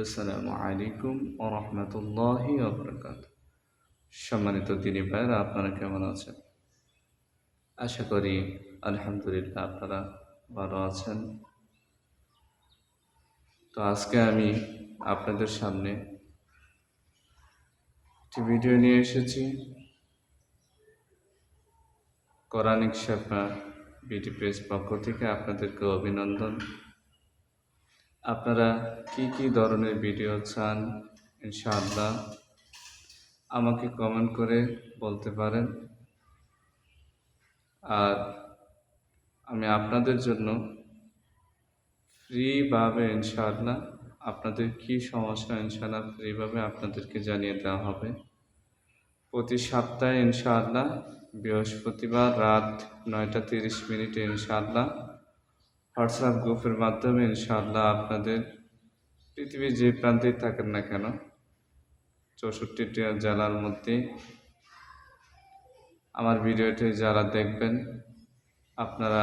আসসালামু আলাইকুম ওয়া রাহমাতুল্লাহি ওয়া বারাকাতুহু। সম্মানিত দিনী ভাইরা, আপনারা কেমন আছেন? আশা করি আলহামদুলিল্লাহ আপনারা ভালো আছেন। তো আজকে আমি আপনাদের সামনে একটি ভিডিও নিয়ে এসেছি। কোরআনিক শেফা বিডি পেজ পক্ষ থেকে আপনাদেরকে অভিনন্দন। আপনারা কি ধরনের ভিডিও চান ইনশাআল্লাহ আমাকে কমেন্ট করে বলতে পারেন। আর আমি আপনাদের জন্য ফ্রিভাবে ইনশাআল্লাহ আপনাদের কি সমস্যা ইনশাআল্লাহ ফ্রিভাবে আপনাদেরকে জানিয়ে দেওয়া হবে। প্রতি সপ্তাহে ইনশাআল্লাহ বৃহস্পতিবার রাত 9:30 ইনশাআল্লাহ হোয়াটসঅ্যাপ গ্রুপের মাধ্যমে ইনশাআল্লাহ আপনাদের পৃথিবীর যে প্রান্তেই থাকেন না কেন 64টি জেলার মধ্যে আমার ভিডিওটি যারা দেখবেন আপনারা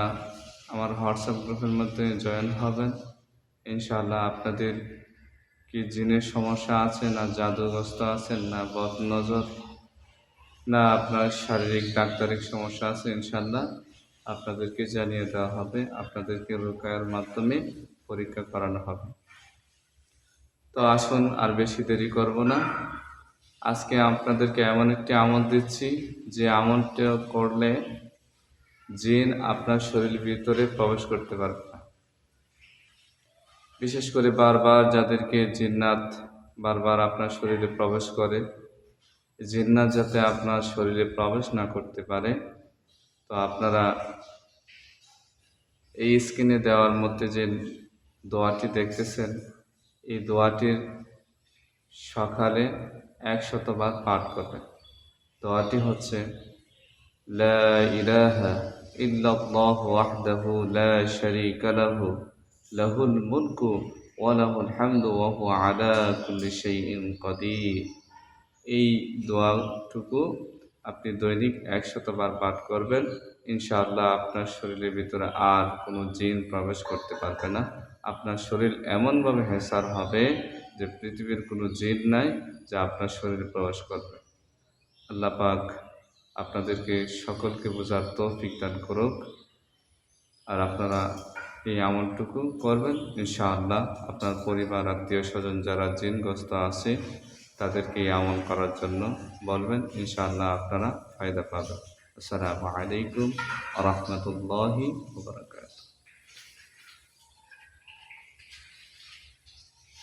আমার হোয়াটসঅ্যাপ গ্রুপের মধ্যে জয়েন হবেন। ইনশাআল্লাহ আপনাদের কি জিনের সমস্যা আছে, না জাদুগ্রস্ত আছেন, না বদনজর, না আপনার শারীরিক ডাক্তারিক সমস্যা আছে, ইনশাআল্লাহ আপনাদেরকে জানিয়ে দেওয়া হবে। আপনাদেরকে রুকায়ার মাধ্যমে পরীক্ষা করানো হবে। তো আসুন আর বেশি দেরি করব না। আজকে আপনাদেরকে এমন একটি আমল দিচ্ছি যে আমলটা করলে জিন আপনার শরীরের ভিতরে প্রবেশ করতে পারবে না। বিশেষ করে বারবার যাদেরকে জিন্নাত বারবার আপনার শরীরে প্রবেশ করে, জিন্নাত যাতে আপনার শরীরে প্রবেশ না করতে পারে, তো আপনারা এই স্ক্রিনে দেওয়ার মধ্যে যে দোয়াটি দেখতেছেন, এই দোয়াটির সকালে 100 বার পাঠ করবেন। দোয়াটি হচ্ছে লা ইলাহা ইল্লাল্লাহু ওয়াহদাহু লা শারীকা লাহু লাহুল মুলকু ওয়া লাহুল হামদু ওয়া হুয়া আলা কুল্লি শাইইন কাদির। এই দোয়াটুকু আপনি দৈনিক 100 বার পাঠ করবেন। ইনশাআল্লাহ আপনার শরীরের ভিতরে আর কোনো জিন প্রবেশ করতে পারবে না। আপনার শরীর এমনভাবে হেসার হবে যে পৃথিবীর কোনো জিন নাই যা আপনার শরীরে প্রবেশ করবে। আল্লাহ পাক আপনাদেরকে সকলকে বোঝার তৌফিক দান করুক। আর আপনারা এই আমলটুকু করবেন, ইনশাআল্লাহ আপনার পরিবার আত্মীয় স্বজন যারা জিনগ্রস্ত আছে তাদেরকে এই আমল করার জন্য বলবেন। ইনশাআল্লাহ আপনারা ফায়দা পাবেন। আসসালামু আলাইকুম ওয়া রাহমাতুল্লাহি ওয়া বারাকাতুহু।